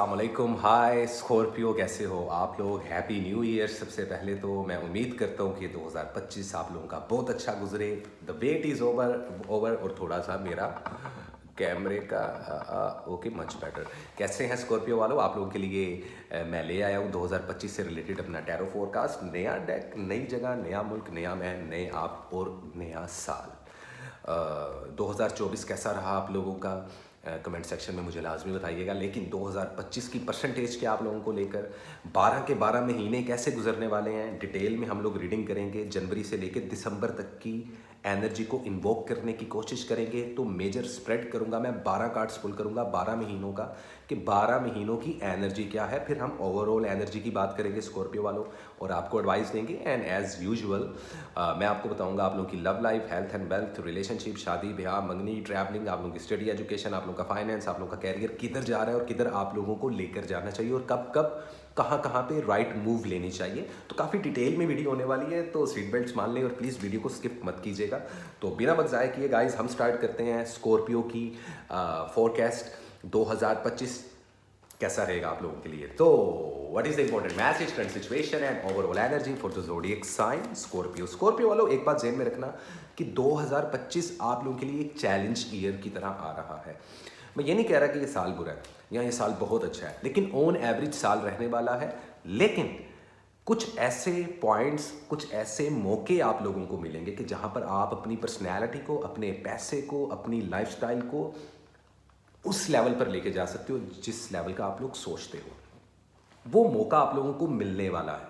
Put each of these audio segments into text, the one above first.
अस्सलामुअलैकुम। हाय स्कॉर्पियो, कैसे हो आप लोग? Happy new year. सबसे पहले तो मैं उम्मीद करता हूँ कि 2025 आप लोगों का बहुत अच्छा गुजरे। द वेट इज़ ओवर और थोड़ा सा मेरा कैमरे का ओके, मच बेटर। कैसे हैं स्कॉर्पियो वालों? आप लोगों के लिए मैं ले आया हूँ 2025 से रिलेटेड अपना टैरो फोरकास्ट। नया डेक, नई जगह, नया मुल्क, नया मैं, नए आप और नया साल। 2024 कैसा रहा आप लोगों का? कमेंट सेक्शन में मुझे लाजमी बताइएगा। लेकिन 2025 की परसेंटेज क्या आप लोगों को लेकर, 12 के 12 महीने कैसे गुजरने वाले हैं, डिटेल में हम लोग रीडिंग करेंगे। जनवरी से लेकर दिसंबर तक की एनर्जी को इन्वोक करने की कोशिश करेंगे। तो मेजर स्प्रेड करूंगा मैं, 12 कार्ड्स पुल करूंगा 12 महीनों का, कि 12 महीनों की एनर्जी क्या है। फिर हम ओवरऑल एनर्जी की बात करेंगे स्कॉर्पियो वालों, और आपको एडवाइस देंगे। एंड एज यूजुअल मैं आपको बताऊंगा आप लोगों की love life, health and wealth, relationship, शादी ब्याह, मंगनी, ट्रैवलिंग, आप लोगों की स्टडी एजुकेशन, आप लोगों का फाइनेंस, आप लोगों का कैरियर किधर जा रहा है और किधर आप लोगों को लेकर जाना चाहिए, और कब कब कहाँ पे राइट मूव लेनी चाहिए। तो काफ़ी डिटेल में वीडियो होने वाली है, तो सीट बेल्ट्स मान लें और प्लीज़ वीडियो को स्किप मत कीजिएगा। तो बिना वक्त ज़ाया किए गाइस हम स्टार्ट करते हैं स्कॉर्पियो की फोरकास्ट 2025 कैसा रहेगा आप लोगों के लिए। तो what is the important message, current situation and overall energy for the zodiac sign Scorpio. Scorpio वालों, एक बात ज़हन में रखना कि 2025 आप लोगों के लिए एक चैलेंज ईयर की तरह आ रहा है। मैं ये नहीं कह रहा कि ये साल बुरा है या ये साल बहुत अच्छा है, लेकिन ऑन एवरेज साल रहने वाला है। लेकिन कुछ ऐसे पॉइंट्स, कुछ ऐसे मौके आप लोगों को मिलेंगे कि जहां पर आप अपनी पर्सनैलिटी को, अपने पैसे को, अपनी लाइफस्टाइल को उस लेवल पर लेके जा सकते हो जिस लेवल का आप लोग सोचते हो। वो मौका आप लोगों को मिलने वाला है।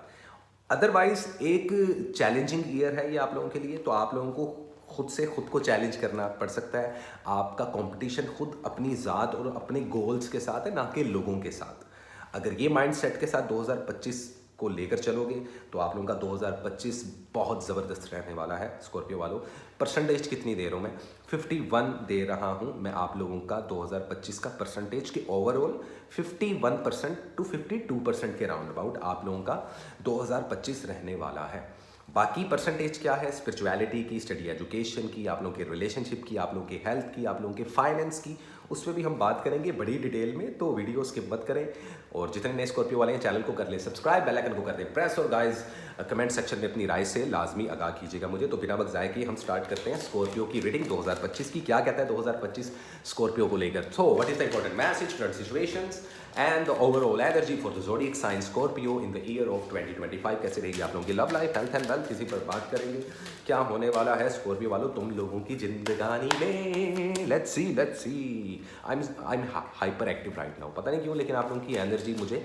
अदरवाइज एक चैलेंजिंग ईयर है ये आप लोगों के लिए, तो आप लोगों को खुद से खुद को चैलेंज करना पड़ सकता है। आपका कंपटीशन खुद अपनी ज़ात और अपने गोल्स के साथ है, ना कि लोगों के साथ। अगर ये माइंड सेट के साथ 2025 को लेकर चलोगे तो आप लोगों का 2025 बहुत ज़बरदस्त रहने वाला है स्कॉर्पियो वालों। परसेंटेज कितनी दे रहा हूँ मैं? 51 दे रहा हूँ मैं आप लोगों का 2025 का परसेंटेज के ओवरऑल 51% टू 52% के राउंड अबाउट आप लोगों का 2025 रहने वाला है। बाकी परसेंटेज क्या है? स्पिरिचुअलिटी की, स्टडी एजुकेशन की, आप लोगों के रिलेशनशिप की, आप लोगों के हेल्थ की, आप लोगों के फाइनेंस की, उस पर भी हम बात करेंगे बड़ी डिटेल में। तो वीडियो स्किप मत करें, और जितने नए स्कॉर्पियो वाले हैं चैनल को कर ले सब्सक्राइब, बेल आइकन को कर दें प्रेस, और गाइस कमेंट सेक्शन में अपनी राय से लाजमी आगाह कीजिएगा मुझे। तो बिना वक्त ज़ाया किए हम स्टार्ट करते हैं स्कॉर्पियो की रीडिंग 2025 की। क्या कहता है 2025 स्कॉर्पियो को लेकर? So what is the important message, current situations and the overall energy for the zodiac sign Scorpio in the year of 2025। कैसे रहेगी आप लोगों की love life, health and wealth, किसी पर बात करेंगे। क्या होने वाला है स्कॉर्पियो वालों तुम लोगों की जिंदगानी में? Let's see. I am hyper active right now, पता नहीं क्यों, लेकिन आप लोगों की एनर्जी मुझे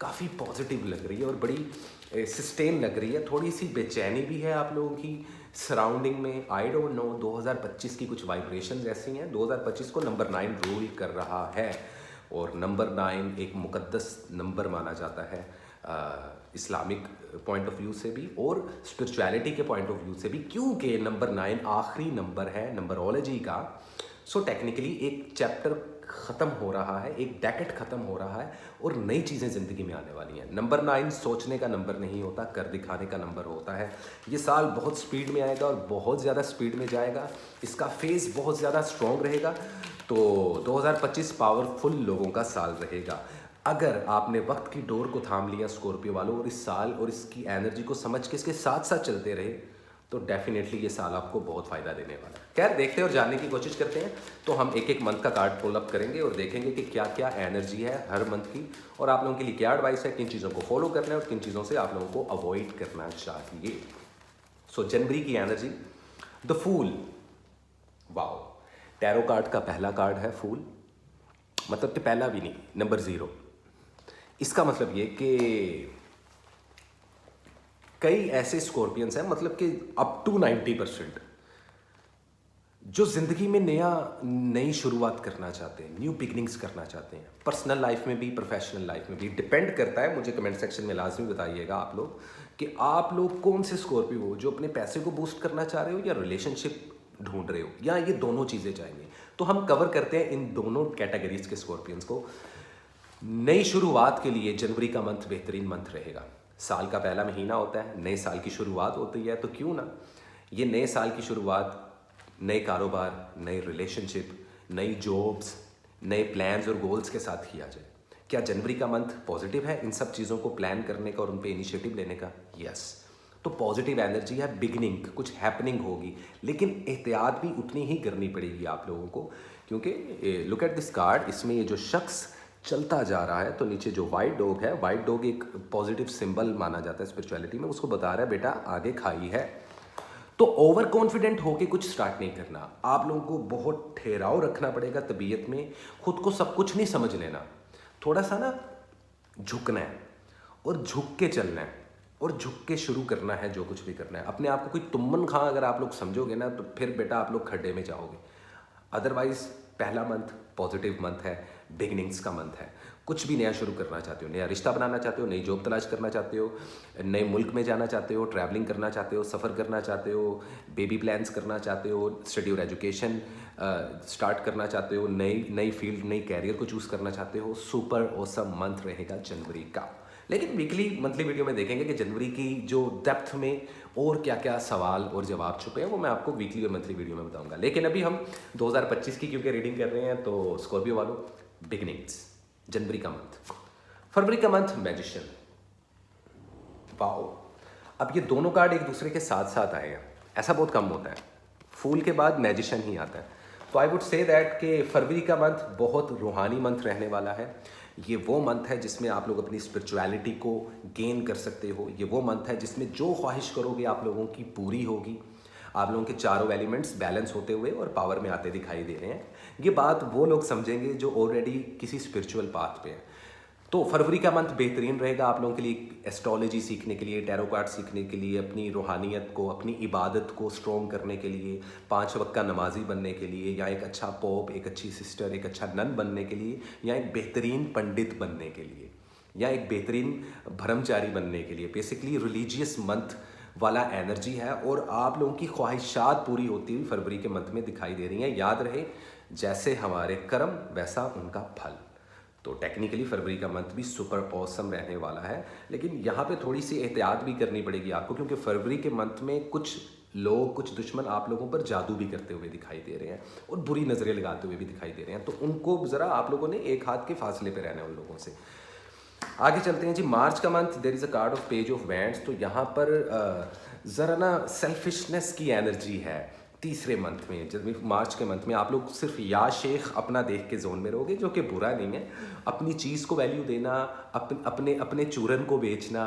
काफ़ी पॉजिटिव लग रही है और बड़ी सस्टेन लग रही है। थोड़ी सी बेचैनी भी है आप लोगों की सराउंडिंग में। आई डोंट नो, 2025 की कुछ वाइब्रेशंस ऐसी हैं। 2025 को नंबर 9 रूल कर रहा है, और नंबर 9 एक मुकद्दस नंबर माना जाता है इस्लामिक पॉइंट ऑफ व्यू से भी और स्पिरिचुअलिटी के पॉइंट ऑफ व्यू से भी, क्योंकि नंबर 9 आखिरी नंबर है नंबरोलॉजी का। सो टेक्निकली एक चैप्टर ख़त्म हो रहा है, एक डेकेड ख़त्म हो रहा है, और नई चीज़ें ज़िंदगी में आने वाली हैं। नंबर 9 सोचने का नंबर नहीं होता, कर दिखाने का नंबर होता है। ये साल बहुत स्पीड में आएगा और बहुत ज़्यादा स्पीड में जाएगा। इसका फेज़ बहुत ज़्यादा स्ट्रॉन्ग रहेगा। तो 2025 पावरफुल लोगों का साल रहेगा। अगर आपने वक्त की डोर को थाम लिया स्कॉर्पियो वालों, और इस साल और इसकी एनर्जी को समझ के इसके साथ साथ चलते रहे, तो डेफिनेटली ये साल आपको बहुत फ़ायदा देने वाला है। खैर, देखते हैं और जानने की कोशिश करते हैं। तो हम एक एक मंथ का कार्ड पुल अप करेंगे और देखेंगे कि क्या क्या एनर्जी है हर मंथ की, और आप लोगों के लिए क्या एडवाइस है, किन चीज़ों को फॉलो करना है और किन चीज़ों से आप लोगों को अवॉइड करना चाहिए। सो जनवरी की energy, the fool. Wow, tarot card का पहला कार्ड है फूल, मतलब कि पहला भी नहीं, नंबर 0। इसका मतलब ये कि कई ऐसे स्कॉर्पियंस हैं, मतलब कि अप टू 90%, जो ज़िंदगी में नई शुरुआत करना चाहते हैं, न्यू बिगनिंग्स करना चाहते हैं, पर्सनल लाइफ में भी, प्रोफेशनल लाइफ में भी। डिपेंड करता है, मुझे कमेंट सेक्शन में लाजमी बताइएगा आप लोग कि आप लोग कौन से स्कॉर्पियो हो, जो अपने पैसे को बूस्ट करना चाह रहे हो या रिलेशनशिप ढूंढ रहे हो, या ये दोनों चीज़ें चाहेंगे। तो हम कवर करते हैं इन दोनों कैटेगरीज के स्कॉर्पियंस को। नई शुरुआत के लिए जनवरी का मंथ बेहतरीन मंथ रहेगा। साल का पहला महीना होता है, नए साल की शुरुआत होती है, तो क्यों ना ये नए साल की शुरुआत नए कारोबार, नए रिलेशनशिप, नई जॉब्स, नए प्लान्स और गोल्स के साथ किया जाए। क्या जनवरी का मंथ पॉजिटिव है इन सब चीज़ों को प्लान करने का और उन पे इनिशिएटिव लेने का? यस। तो पॉजिटिव एनर्जी है, बिगिनिंग, कुछ हैपनिंग होगी, लेकिन एहतियात भी उतनी ही करनी पड़ेगी आप लोगों को, क्योंकि लुक एट दिस कार्ड, इसमें ये जो शख्स चलता जा रहा है, तो नीचे जो वाइट डॉग है, वाइट डॉग एक पॉजिटिव सिंबल माना जाता है स्पिरिचुअलिटी में, उसको बता रहा है बेटा आगे खाई है। तो ओवर कॉन्फिडेंट होके कुछ स्टार्ट नहीं करना, आप लोगों को बहुत ठहराव रखना पड़ेगा तबीयत में, खुद को सब कुछ नहीं समझ लेना, थोड़ा सा ना झुकना है और झुक के चलना है और झुक के शुरू करना है जो कुछ भी करना है। अपने आप को कोई तुमन खां अगर आप लोग समझोगे ना, तो फिर बेटा आप लोग खड्डे में जाओगे। अदरवाइज पहला मंथ पॉजिटिव मंथ है, बिगिनिंग्स का मंथ है। कुछ भी नया शुरू करना चाहते हो, नया रिश्ता बनाना चाहते हो, नई जॉब तलाश करना चाहते हो, नए मुल्क में जाना चाहते हो, ट्रैवलिंग करना चाहते हो, सफ़र करना चाहते हो, बेबी प्लान्स करना चाहते हो, स्टडी और एजुकेशन स्टार्ट करना चाहते हो, नई फील्ड, नई कैरियर को चूज़ करना चाहते हो, सुपर ऑसम मंथ रहेगा जनवरी का। लेकिन वीकली मंथली वीडियो में देखेंगे कि जनवरी की जो डेप्थ में और क्या क्या सवाल और जवाब छुपे हैं, वो मैं आपको वीकली और मंथली वीडियो में बताऊंगा। लेकिन अभी हम 2025 की क्योंकि रीडिंग कर रहे हैं, तो स्कॉर्पियो वालों, बिगिनिंग्स, जनवरी का मंथ। फरवरी का मंथ मैजिशियन, वाओ। अब ये दोनों कार्ड एक दूसरे के साथ साथ आए हैं, ऐसा बहुत कम होता है, फूल के बाद मैजिशियन ही आता है। तो आई वुड से दैट कि फरवरी का मंथ बहुत रूहानी मंथ रहने वाला है। ये वो मंथ है जिसमें आप लोग अपनी स्पिरिचुअलिटी को गेन कर सकते हो। ये वो मंथ है जिसमें जो ख्वाहिश करोगे आप लोगों की पूरी होगी। आप लोगों के चारों एलिमेंट्स बैलेंस होते हुए और पावर में आते दिखाई दे रहे हैं। ये बात वो लोग समझेंगे जो ऑलरेडी किसी स्पिरिचुअल पाथ पे है। तो फरवरी का मंथ बेहतरीन रहेगा आप लोगों के लिए, एस्ट्रोलॉजी सीखने के लिए, टैरो कार्ड सीखने के लिए, अपनी रूहानियत को, अपनी इबादत को स्ट्रॉन्ग करने के लिए, 5 वक्त का नमाजी बनने के लिए, या एक अच्छा पॉप, एक अच्छी सिस्टर, एक अच्छा नन बनने के लिए, या एक बेहतरीन पंडित बनने के लिए, या एक बेहतरीन ब्रह्मचारी बनने के लिए। बेसिकली रिलीजियस मंथ वाला एनर्जी है और आप लोगों की ख्वाहिशात पूरी होती हुई फरवरी के मंथ में दिखाई दे रही हैं। याद रहे, जैसे हमारे कर्म वैसा उनका फल। तो टेक्निकली फरवरी का मंथ भी सुपर ऑसम रहने वाला है, लेकिन यहाँ पे थोड़ी सी एहतियात भी करनी पड़ेगी आपको, क्योंकि फरवरी के मंथ में कुछ लोग, कुछ दुश्मन आप लोगों पर जादू भी करते हुए दिखाई दे रहे हैं और बुरी नज़रें लगाते हुए भी दिखाई दे रहे हैं। तो उनको ज़रा आप लोगों ने एक हाथ के फासले पे रहना है उन लोगों से। आगे चलते हैं जी, मार्च का month, there is a card of page of wands. तो यहाँ पर ज़रा ना सेल्फिशनेस की एनर्जी है तीसरे मंथ में। जब मार्च के मंथ में आप लोग सिर्फ या शेख अपना देख के जोन में रहोगे, जो कि बुरा नहीं है। अपनी चीज़ को वैल्यू देना, अपने चूरन को बेचना,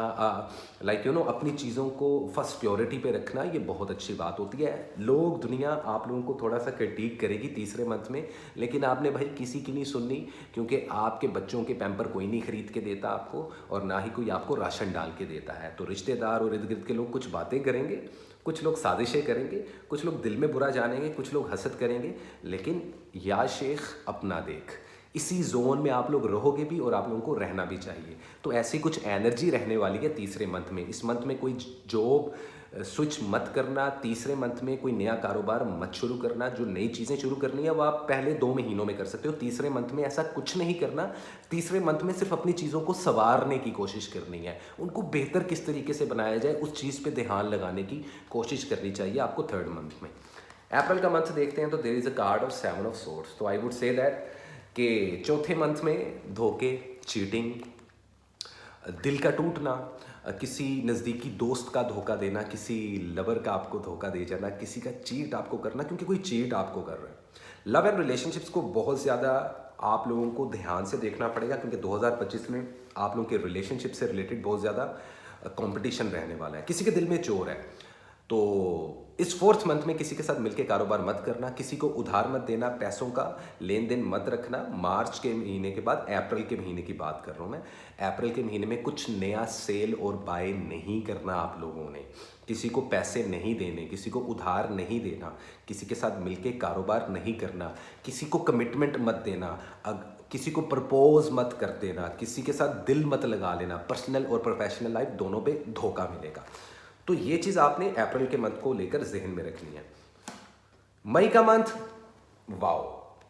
लाइक यू नो, अपनी चीज़ों को फर्स्ट प्योरिटी पे रखना, ये बहुत अच्छी बात होती है। लोग, दुनिया आप लोगों को थोड़ा सा क्रिटिक करेगी तीसरे मंथ में, लेकिन आपने भाई किसी की नहीं सुननी, क्योंकि आपके बच्चों के पैम्पर कोई नहीं खरीद के देता आपको, और ना ही कोई आपको राशन डाल के देता है। तो रिश्तेदार और इर्द गिर्द के लोग कुछ बातें करेंगे, कुछ लोग साजिशें करेंगे, कुछ लोग दिल में बुरा जानेंगे, कुछ लोग हसद करेंगे, लेकिन या शेख अपना देख, इसी जोन में आप लोग रहोगे भी और आप लोगों को रहना भी चाहिए। तो ऐसी कुछ एनर्जी रहने वाली है तीसरे मंथ में। इस मंथ में कोई जॉब स्विच मत करना, तीसरे मंथ में कोई नया कारोबार मत शुरू करना। जो नई चीज़ें शुरू करनी है वो आप पहले 2 महीनों में कर सकते हो, तीसरे मंथ में ऐसा कुछ नहीं करना। तीसरे मंथ में सिर्फ अपनी चीज़ों को संवारने की कोशिश करनी है, उनको बेहतर किस तरीके से बनाया जाए उस चीज़ पे ध्यान लगाने की कोशिश करनी चाहिए आपको थर्ड मंथ में। अप्रैल का मंथ देखते हैं, तो there is a card of 7 of swords. तो आई वुड से दैट कि चौथे मंथ में धोखे, चीटिंग, दिल का टूटना, किसी नज़दीकी दोस्त का धोखा देना, किसी लवर का आपको धोखा दे जाना, किसी का चीट आपको करना, क्योंकि कोई चीट आपको कर रहा है। लव एंड रिलेशनशिप्स को बहुत ज़्यादा आप लोगों को ध्यान से देखना पड़ेगा, क्योंकि 2025 में आप लोगों के रिलेशनशिप से रिलेटेड बहुत ज़्यादा कंपटीशन रहने वाला है। किसी के दिल में चोर है, तो इस 4th मंथ में किसी के साथ मिलकर कारोबार मत करना, किसी को उधार मत देना, पैसों का लेन देन मत रखना। मार्च के महीने के बाद अप्रैल के महीने की बात कर रहा हूँ मैं। अप्रैल के महीने में कुछ नया सेल और बाय नहीं करना आप लोगों ने, किसी को पैसे नहीं देने, किसी को उधार नहीं देना, किसी के साथ मिलके कारोबार नहीं करना, किसी को कमिटमेंट मत देना, किसी को प्रपोज मत कर देना, किसी के साथ दिल मत लगा लेना। पर्सनल और प्रोफेशनल लाइफ दोनों पे धोखा मिलेगा। तो ये चीज़ आपने अप्रैल के मंथ को लेकर जहन में रखनी है। मई का month, wow,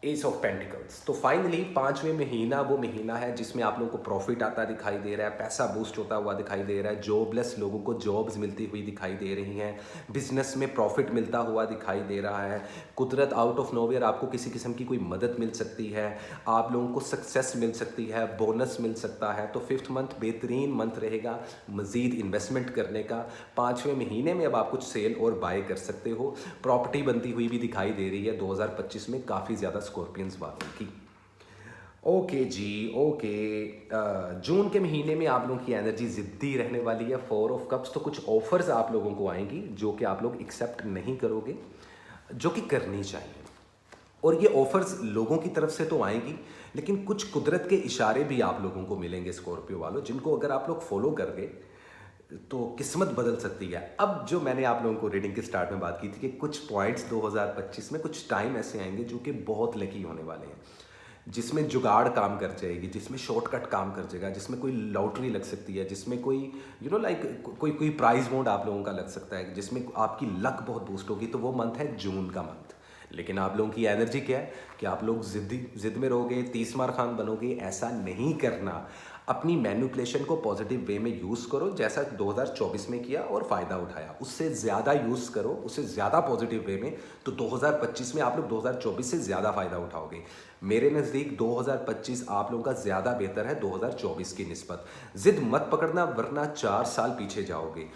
S of pentacles. तो फाइनली पांचवें महीना वो महीना है जिसमें आप लोगों को प्रॉफिट आता दिखाई दे रहा है, पैसा बूस्ट होता हुआ दिखाई दे रहा है, जॉबलेस लोगों को जॉब्स मिलती हुई दिखाई दे रही हैं, बिजनेस में प्रॉफिट मिलता हुआ दिखाई दे रहा है, कुदरत आउट ऑफ नोवेयर आपको किसी किस्म की कोई मदद मिल सकती है, आप लोगों को सक्सेस मिल सकती है, बोनस मिल सकता है। तो फिफ्थ मंथ बेहतरीन मंथ रहेगा मज़ीद इन्वेस्टमेंट करने का। पाँचवें महीने में अब आप कुछ सेल और बाय कर सकते हो। प्रॉपर्टी बनती हुई भी दिखाई दे रही है 2025 में काफ़ी ज़्यादा स्कॉर्पियंस वालों की। ओके जी, ओके। जून के महीने में आप लोगों की एनर्जी ज़िद्दी रहने वाली है, 4 ऑफ कप्स। तो कुछ ऑफर्स आप लोगों को आएंगी जो कि आप लोग एक्सेप्ट नहीं करोगे, जो कि करनी चाहिए। और ये ऑफर्स लोगों की तरफ से तो आएंगी, लेकिन कुछ कुदरत के इशारे भी आप लोगों को मिलेंगे स्कॉर्पियो वालों, जिनको अगर आप लोग फॉलो कर गए तो किस्मत बदल सकती है। अब जो मैंने आप लोगों को रीडिंग के स्टार्ट में बात की थी कि कुछ पॉइंट्स 2025 में कुछ टाइम ऐसे आएंगे जो कि बहुत लकी होने वाले हैं, जिसमें जुगाड़ काम कर जाएगी, जिसमें शॉर्टकट काम कर जाएगा, जिसमें कोई लॉटरी लग सकती है, जिसमें कोई लाइक कोई प्राइज बॉन्ड आप लोगों का लग सकता है, जिसमें आपकी लक बहुत बूस्ट होगी। तो वो मंथ है जून का मंथ। लेकिन आप लोगों की एनर्जी क्या है कि आप लोग जिद में रहोगे, 30 मार खान बनोगे। ऐसा नहीं करना। अपनी मैनिपुलेशन को पॉजिटिव वे में यूज़ करो, जैसा 2024 में किया और फ़ायदा उठाया। उससे ज़्यादा यूज़ करो, उससे ज़्यादा पॉजिटिव वे में, तो 2025 में आप लोग 2024 से ज़्यादा फ़ायदा उठाओगे। मेरे नज़दीक 2025 आप लोगों का ज़्यादा बेहतर है 2024 की निस्बत। ज़िद मत पकड़ना, वरना 4 साल पीछे जाओगे।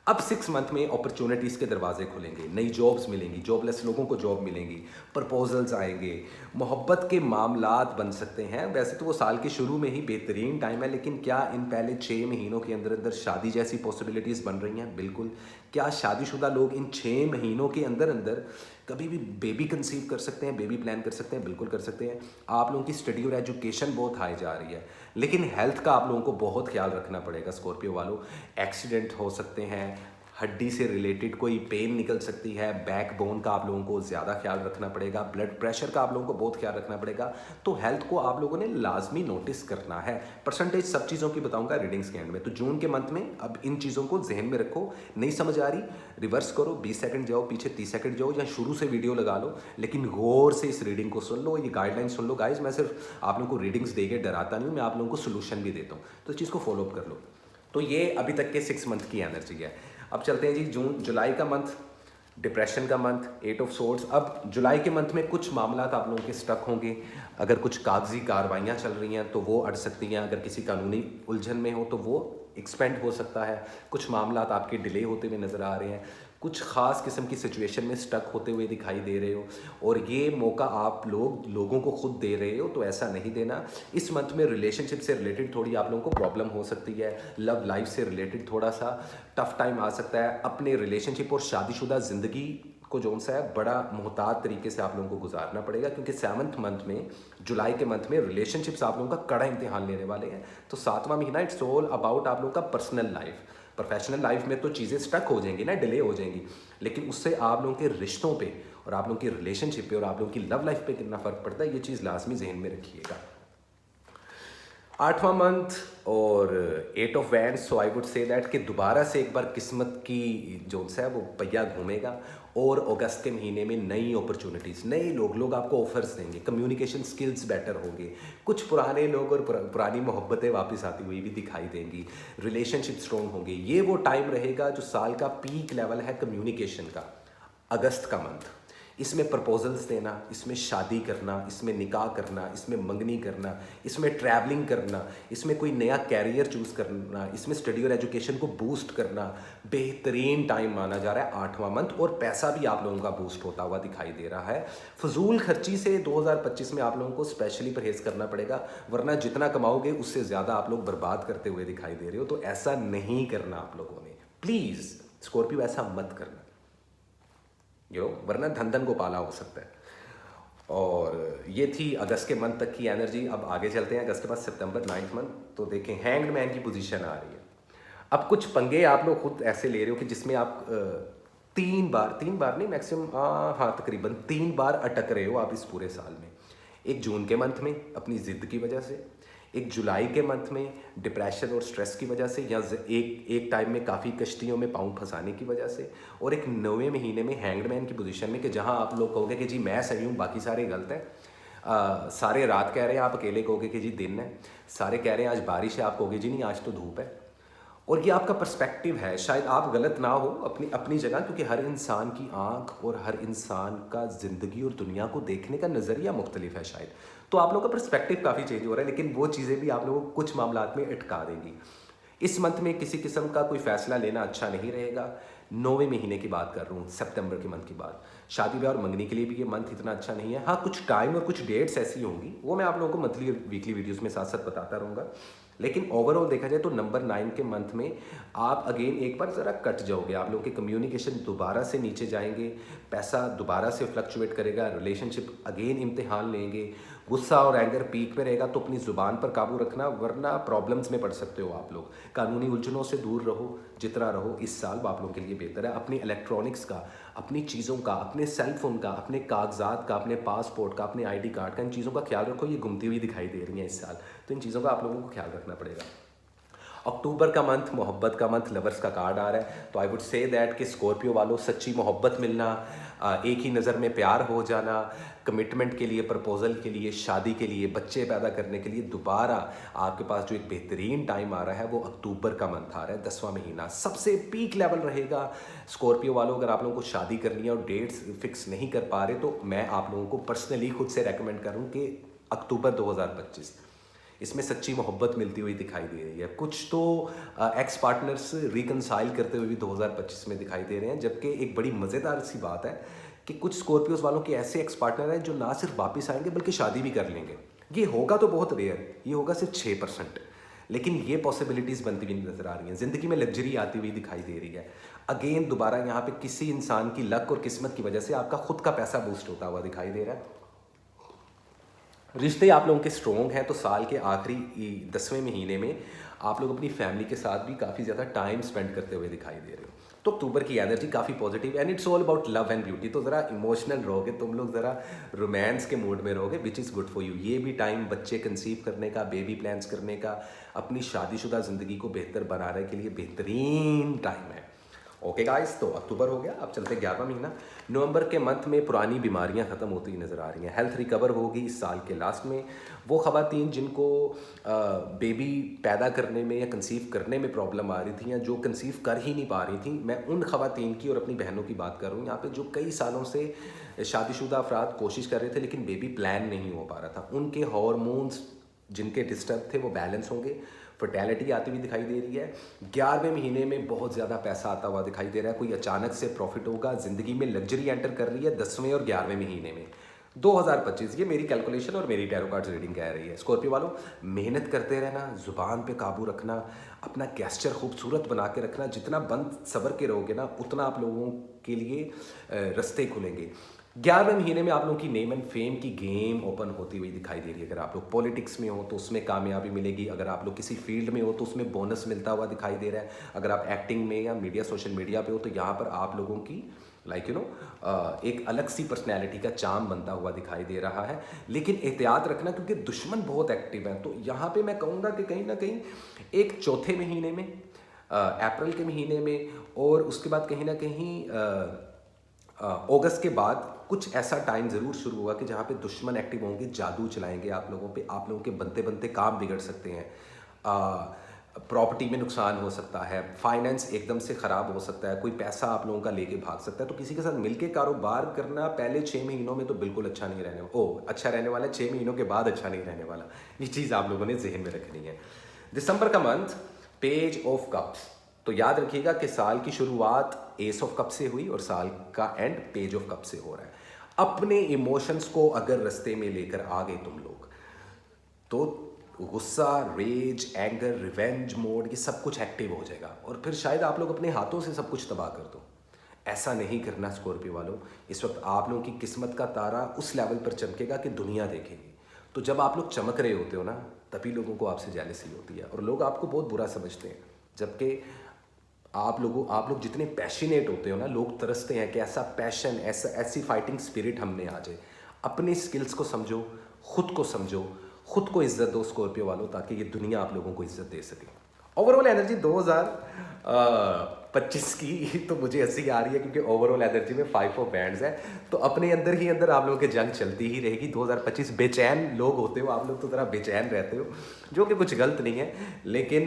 अब 6 मंथ में अपॉर्चुनिटीज़ के दरवाजे खुलेंगे, नई जॉब्स मिलेंगी, जॉबलेस लोगों को जॉब मिलेंगी, प्रपोजल्स आएंगे, मोहब्बत के मामलात बन सकते हैं। वैसे तो वो साल के शुरू में ही बेहतरीन टाइम है, लेकिन क्या इन पहले 6 महीनों के अंदर अंदर शादी जैसी पॉसिबिलिटीज़ बन रही हैं? बिल्कुल। क्या शादीशुदा लोग इन 6 महीनों के अंदर अंदर कभी भी बेबी कंसीव कर सकते हैं, बेबी प्लान कर सकते हैं? बिल्कुल कर सकते हैं। आप लोगों की स्टडी और एजुकेशन बहुत हाई जा रही है, लेकिन हेल्थ का आप लोगों को बहुत ख्याल रखना पड़ेगा स्कॉर्पियो वालों। एक्सीडेंट हो सकते हैं, हड्डी से रिलेटेड कोई पेन निकल सकती है, बैक बोन का आप लोगों को ज़्यादा ख्याल रखना पड़ेगा, ब्लड प्रेशर का आप लोगों को बहुत ख्याल रखना पड़ेगा। तो हेल्थ को आप लोगों ने लाजमी नोटिस करना है। परसेंटेज सब चीज़ों की बताऊंगा रीडिंग्स के एंड में। तो जून के मंथ में अब इन चीज़ों को जहन में रखो। नहीं समझ आ रही, रिवर्स करो, 20 सेकंड जाओ पीछे, 30 सेकंड जाओ, या शुरू से वीडियो लगा लो, लेकिन गौर से इस रीडिंग को सुन लो, ये गाइडलाइन सुन लो। गाइज, मैं सिर्फ आप लोगों को रीडिंग्स दे के डराता नहीं हूँ, मैं आप लोगों को सोल्यूशन भी देता हूँ, तो इस चीज़ को फॉलो अप कर लो। तो ये अभी तक के 6 मंथ की एनर्जी है। अब चलते हैं जी जुलाई का मंथ, डिप्रेशन का मंथ, 8 ऑफ सोर्ड्स। अब जुलाई के मंथ में कुछ मामला आप लोगों के स्टक होंगे। अगर कुछ कागजी कार्रवाइयाँ चल रही हैं तो वो अड़ सकती हैं। अगर किसी कानूनी उलझन में हो तो वो एक्सपेंड हो सकता है। कुछ मामला आपके डिले होते हुए नज़र आ रहे हैं। कुछ ख़ास किस्म की सिचुएशन में स्टक होते हुए दिखाई दे रहे हो, और ये मौका आप लोगों को खुद दे रहे हो, तो ऐसा नहीं देना। इस मंथ में रिलेशनशिप से रिलेटेड थोड़ी आप लोगों को प्रॉब्लम हो सकती है। लव लाइफ से रिलेटेड थोड़ा सा टफ टाइम आ सकता है। अपने रिलेशनशिप और शादीशुदा ज़िंदगी को जो सा है बड़ा मोहतात तरीके से आप लोगों को गुजारना पड़ेगा, क्योंकि 7th मंथ में, जुलाई के मंथ में रिलेशनशिप्स आप लोगों का कड़ा इम्तिहान लेने वाले हैं। तो 7वां महीना इट्स ऑल अबाउट आप लोगों का पर्सनल लाइफ। प्रोफेशनल लाइफ में तो चीज़ें स्टक हो जाएंगी ना, डिले हो जाएंगी, लेकिन उससे आप लोगों के रिश्तों पे और आप लोगों की रिलेशनशिप पे और आप लोगों की लव लाइफ पे कितना फ़र्क पड़ता है, ये चीज़ लाजमी जहन में रखिएगा। 8वां मंथ और 8 of wands. So I would say that कि दोबारा से एक बार किस्मत की जो है वो पहिया घूमेगा, और अगस्त के महीने में नई अपॉर्चुनिटीज़, नए लोग आपको ऑफर्स देंगे। कम्युनिकेशन स्किल्स बेटर होंगे। कुछ पुराने लोग और पुरानी मोहब्बतें वापस आती हुई भी दिखाई देंगी। रिलेशनशिप स्ट्रॉन्ग होंगे। ये वो टाइम रहेगा जो साल का पीक लेवल है कम्युनिकेशन का, अगस्त का मंथ। इसमें प्रपोजल्स देना, इसमें शादी करना, इसमें निकाह करना, इसमें मंगनी करना, इसमें ट्रैवलिंग करना, इसमें कोई नया कैरियर चूज़ करना, इसमें स्टडी और एजुकेशन को बूस्ट करना, बेहतरीन टाइम माना जा रहा है 8वां मंथ। और पैसा भी आप लोगों का बूस्ट होता हुआ दिखाई दे रहा है। फजूल खर्ची से 2025 में आप लोगों को स्पेशली परहेज़ करना पड़ेगा, वरना जितना कमाओगे उससे ज़्यादा आप लोग बर्बाद करते हुए दिखाई दे रहे हो। तो ऐसा नहीं करना आप लोगों ने, प्लीज़ स्कॉर्पियो, ऐसा मत करना, वरना धन गोपाला हो सकता है। और ये थी अगस्त के मंथ तक की एनर्जी। अब आगे चलते हैं अगस्त के बाद सितंबर 9th मंथ। तो देखें, हैंग्ड मैन की पोजीशन आ रही है। अब कुछ पंगे आप लोग खुद ऐसे ले रहे हो कि जिसमें आप 3 बार नहीं, मैक्सिमम हाँ तकरीबन 3 बार अटक रहे हो आप इस पूरे साल में। एक जून के मंथ में अपनी ज़िद की वजह से, एक जुलाई के मंथ में डिप्रेशन और स्ट्रेस की वजह से, या एक टाइम में काफ़ी कश्तियों में पाँव फंसाने की वजह से, और एक 9वें महीने में हैंग्ड मैन की पोजीशन में, कि जहां आप लोग कहोगे कि जी मैं सही हूँ बाकी सारे गलत हैं। सारे रात कह रहे हैं, आप अकेले कहोगे कि जी दिन है। सारे कह रहे हैं आज बारिश है, आप कहोगे जी नहीं आज तो धूप है। और ये आपका पर्सपेक्टिव है, शायद आप गलत ना हो अपनी अपनी जगह, क्योंकि हर इंसान की आंख और हर इंसान का ज़िंदगी और दुनिया को देखने का नज़रिया मुख्तलिफ है शायद। तो आप लोगों का पर्सपेक्टिव काफ़ी चेंज हो रहा है, लेकिन वो चीज़ें भी आप लोगों को कुछ मामलात में अटका देंगी। इस मंथ में किसी किस्म का कोई फ़ैसला लेना अच्छा नहीं रहेगा। 9वें महीने की बात कर रहा हूँ, सितंबर के मंथ की बात। शादी ब्याह और मंगनी के लिए भी ये मंथ इतना अच्छा नहीं है। हाँ, कुछ टाइम और कुछ डेट्स ऐसी होंगी, वो मैं आप लोगों को मंथली वीकली वीडियोस में साथ साथ बताता रहूँगा। लेकिन ओवरऑल देखा जाए तो नंबर 9 के मंथ में आप अगेन एक बार ज़रा कट जाओगे, आप लोगों के कम्युनिकेशन दोबारा से नीचे जाएंगे, पैसा दोबारा से फ्लक्चुएट करेगा, रिलेशनशिप अगेन इम्तिहान लेंगे, गुस्सा और एंगर पीक पे रहेगा। तो अपनी ज़ुबान पर काबू रखना, वरना प्रॉब्लम्स में पड़ सकते हो आप लोग। कानूनी उलझनों से दूर रहो, जितना रहो इस साल आप लोगों के लिए बेहतर है। अपनी इलेक्ट्रॉनिक्स का, अपनी चीज़ों का, अपने सेल फोन का, अपने कागजात का, अपने पासपोर्ट का, अपने ID कार्ड का, इन चीज़ों का ख्याल रखो। ये घूमती हुई दिखाई दे रही हैं इस साल, तो इन चीज़ों का आप लोगों को ख्याल रखना पड़ेगा। अक्टूबर का मंथ मोहब्बत का मंथ, लवर्स का कार्ड आ रहा है, तो आई वुड से दैट कि स्कॉर्पियो वालों सच्ची मोहब्बत मिलना, एक ही नज़र में प्यार हो जाना, कमिटमेंट के लिए, प्रपोजल के लिए, शादी के लिए, बच्चे पैदा करने के लिए दोबारा आपके पास जो एक बेहतरीन टाइम आ रहा है वो अक्टूबर का मंथ आ रहा है, 10वां महीना सबसे पीक लेवल रहेगा। स्कॉर्पियो वालों, अगर आप लोगों को शादी करनी है और डेट्स फिक्स नहीं कर पा रहे, तो मैं आप लोगों को पर्सनली खुद से रेकमेंड करूँ कि अक्टूबर 2025, इसमें सच्ची मोहब्बत मिलती हुई दिखाई दे रही है। कुछ तो एक्स पार्टनर्स रिकनसाइल करते हुए भी 2025 में दिखाई दे रहे हैं। जबकि एक बड़ी मज़ेदार सी बात है कि कुछ स्कॉर्पियोज वालों के ऐसे एक्स पार्टनर हैं जो ना सिर्फ वापस आएंगे बल्कि शादी भी कर लेंगे। ये होगा तो बहुत रेयर, ये होगा सिर्फ 6%, लेकिन ये पॉसिबिलिटीज़ बनती हुई नजर आ रही हैं। ज़िंदगी में लग्जरी आती हुई दिखाई दे रही है। अगेन दोबारा यहाँ पे किसी इंसान की लक और किस्मत की वजह से आपका खुद का पैसा बूस्ट होता हुआ दिखाई दे रहा है। रिश्ते आप लोगों के स्ट्रॉन्ग हैं, तो साल के आखिरी 10वें महीने में आप लोग अपनी फैमिली के साथ भी काफ़ी ज़्यादा टाइम स्पेंड करते हुए दिखाई दे रहे हो। तो अक्टूबर की एनर्जी काफ़ी positive, and it's all about love and beauty. तो ज़रा इमोशनल रहोगे तुम लोग, ज़रा रोमांस के मूड में रहोगे, which is good for you. ये भी टाइम बच्चे कंसीव करने का, बेबी प्लान्स करने का, अपनी शादीशुदा ज़िंदगी को बेहतर बनाने के लिए बेहतरीन टाइम है। ओके गाइस, तो अक्टूबर हो गया, अब चलते 11वां महीना। नवंबर के मंथ में पुरानी बीमारियां ख़त्म होती नज़र आ रही हैं, हेल्थ रिकवर होगी इस साल के लास्ट में। वो ख़वातीन जिनको बेबी पैदा करने में या कंसीव करने में प्रॉब्लम आ रही थी, या जो कंसीव कर ही नहीं पा रही थी, मैं उन ख़वातीन की और अपनी बहनों की बात कर रहा हूँ यहाँ पे, जो कई सालों से शादीशुदा अफराद कोशिश कर रहे थे लेकिन बेबी प्लान नहीं हो पा रहा था। उनके हॉर्मोन्स जिनके डिस्टर्ब थे वो बैलेंस होंगे, फर्टेलिटी आती हुई दिखाई दे रही है। 11वें महीने में बहुत ज़्यादा पैसा आता हुआ दिखाई दे रहा है, कोई अचानक से प्रॉफिट होगा। ज़िंदगी में लग्जरी एंटर कर रही है 10वें और 11वें महीने में 2025। ये मेरी कैलकुलेशन और मेरी टैरो कार्ड्स रीडिंग कह रही है। स्कॉर्पियो वालों, मेहनत करते रहना, ज़ुबान पे काबू रखना, अपना गेस्चर खूबसूरत बना के रखना। जितना बंद सबर के रहोगे ना, उतना आप लोगों के लिए रास्ते खुलेंगे। 11वें महीने में आप लोगों की नेम एंड फेम की गेम ओपन होती हुई दिखाई दे रही है। अगर आप लोग पॉलिटिक्स में हो तो उसमें कामयाबी मिलेगी, अगर आप लोग किसी फील्ड में हो तो उसमें बोनस मिलता हुआ दिखाई दे रहा है, अगर आप एक्टिंग में या मीडिया सोशल मीडिया पे हो तो यहाँ पर आप लोगों की एक अलग सी पर्सनैलिटी का चार्म बनता हुआ दिखाई दे रहा है। लेकिन एहतियात रखना, क्योंकि दुश्मन बहुत एक्टिव हैं। तो यहाँ पर मैं कहूँगा कि कहीं ना कहीं एक चौथे महीने में, अप्रैल के महीने में, और उसके बाद कहीं ना कहीं अगस्त के बाद कुछ ऐसा टाइम ज़रूर शुरू हुआ कि जहाँ पे दुश्मन एक्टिव होंगे, जादू चलाएंगे आप लोगों पे, आप लोगों के बनते बनते काम बिगड़ सकते हैं, प्रॉपर्टी में नुकसान हो सकता है, फाइनेंस एकदम से ख़राब हो सकता है, कोई पैसा आप लोगों का लेके भाग सकता है। तो किसी के साथ मिलके कारोबार करना पहले 6 महीनों में तो बिल्कुल अच्छा नहीं रहने, अच्छा रहने वाला है, 6 महीनों के बाद अच्छा नहीं रहने वाला। ये चीज़ आप लोगों ने जहन में रखनी है। दिसंबर का मंथ, पेज ऑफ कप्स। तो याद रखिएगा कि साल की शुरुआत एस ऑफ कप से हुई और साल का एंड पेज ऑफ कप से हो रहा है। अपने इमोशंस को अगर रास्ते में लेकर आ गए तुम लोग, तो गुस्सा, रेज, एंगर, रिवेंज मोड, ये सब कुछ एक्टिव हो जाएगा और फिर शायद आप लोग अपने हाथों से सब कुछ तबाह कर दो। ऐसा नहीं करना स्कॉर्पियो वालों। इस वक्त आप लोगों की किस्मत का तारा उस लेवल पर चमकेगा कि दुनिया देखेगी। तो जब आप लोग चमक रहे होते हो ना, तभी लोगों को आपसे जेलसी होती है और लोग आपको बहुत बुरा समझते हैं। जबकि आप लोग जितने पैशनेट होते हो ना, लोग तरसते हैं कि ऐसा पैशन, ऐसी फाइटिंग स्पिरिट हम में आ जाए। अपनी स्किल्स को समझो, खुद को इज्जत दो स्कॉर्पियो वालों, ताकि ये दुनिया आप लोगों को इज्जत दे सके। ओवरऑल एनर्जी 2025 की तो मुझे हंसी आ रही है, क्योंकि ओवरऑल एनर्जी में 5 ऑफ बैंड्स है, तो अपने अंदर ही अंदर आप लोगों की जंग चलती ही रहेगी। 2025 बेचैन लोग होते हो आप लोग, तो ज़रा बेचैन रहते हो, जो कि कुछ गलत नहीं है, लेकिन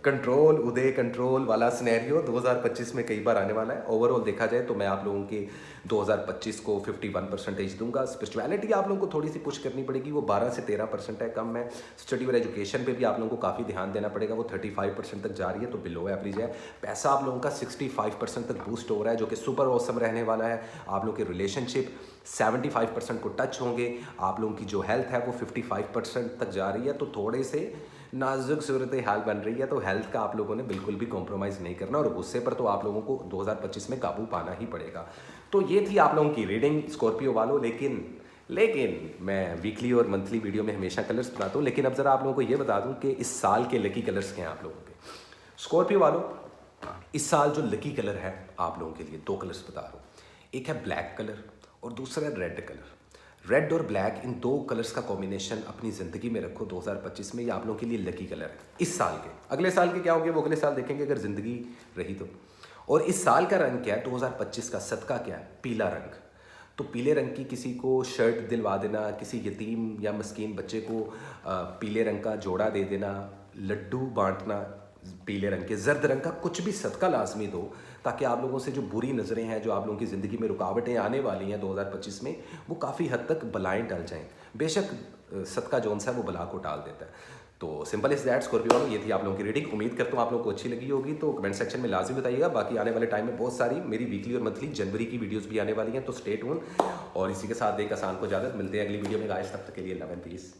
कंट्रोल उदय कंट्रोल वाला सिनेरियो 2025 में कई बार आने वाला है। ओवरऑल देखा जाए तो मैं आप लोगों के 2025 को 51% दूंगा। स्पिरिचुअलिटी आप लोगों को थोड़ी सी पुश करनी पड़ेगी, वो 12 से 13% है, कम है। स्टडी और एजुकेशन पे भी आप लोगों को काफ़ी ध्यान देना पड़ेगा, वो 35% तक जा रही है, तो बिलो एवरेज है। पैसा आप लोगों का 65% तक बूस्ट हो रहा है, जो कि सुपर ऑसम रहने वाला है। आप लोगों के रिलेशनशिप 75% को टच होंगे। आप लोगों की जो हेल्थ है वो 55% तक जा रही है, तो थोड़े से नाजुक सूरत हाल बन रही है, तो हेल्थ का आप लोगों ने बिल्कुल भी कॉम्प्रोमाइज़ नहीं करना, और गुस्से पर तो आप लोगों को 2025 में काबू पाना ही पड़ेगा। तो ये थी आप लोगों की रीडिंग स्कॉर्पियो वालों। लेकिन मैं वीकली और मंथली वीडियो में हमेशा कलर्स बताता हूँ, लेकिन अब ज़रा आप लोगों को ये बता दूँ कि इस साल के लकी कलर्स क्या हैं आप लोगों के। स्कॉर्पियो वालों, इस साल जो लकी कलर है आप लोगों के लिए, 2 कलर्स बता रहा हूँ। एक है ब्लैक कलर और दूसरा है रेड कलर। रेड और ब्लैक, इन 2 कलर्स का कॉम्बिनेशन अपनी ज़िंदगी में रखो 2025 में, ये आप लोगों के लिए लकी कलर है इस साल के। अगले साल के क्या होंगे वो अगले साल देखेंगे, अगर ज़िंदगी रही तो। और इस साल का रंग क्या है 2025 का, सदका क्या है, पीला रंग। तो पीले रंग की किसी को शर्ट दिलवा देना, किसी यतीम या मस्कीन बच्चे को पीले रंग का जोड़ा दे देना, लड्डू बांटना पीले रंग के, जर्द रंग का कुछ भी सदका लाजमी दो, ताकि आप लोगों से जो बुरी नज़रें हैं, जो आप लोगों की ज़िंदगी में रुकावटें आने वाली हैं 2025 में, वो काफ़ी हद तक बलाएं टल जाएं। बेशक सदका जौन सा है वो बला को टाल देता है। तो सिंपल इज़ दैट स्कॉर्पियो वालों, ये थी आप लोगों की रीडिंग। उम्मीद करता हूँ आप लोगों को अच्छी लगी होगी, तो कमेंट सेक्शन में लाजमी बताइएगा। बाकी आने वाले टाइम में बहुत सारी मेरी वीकली और मंथली जनवरी की वीडियोस भी आने वाली हैं, तो स्टे ट्यून। और इसी के साथ एक आसान को इजाज़त, मिलते हैं अगली वीडियो में गाइस, तब तक के लिए लव एंड पीस।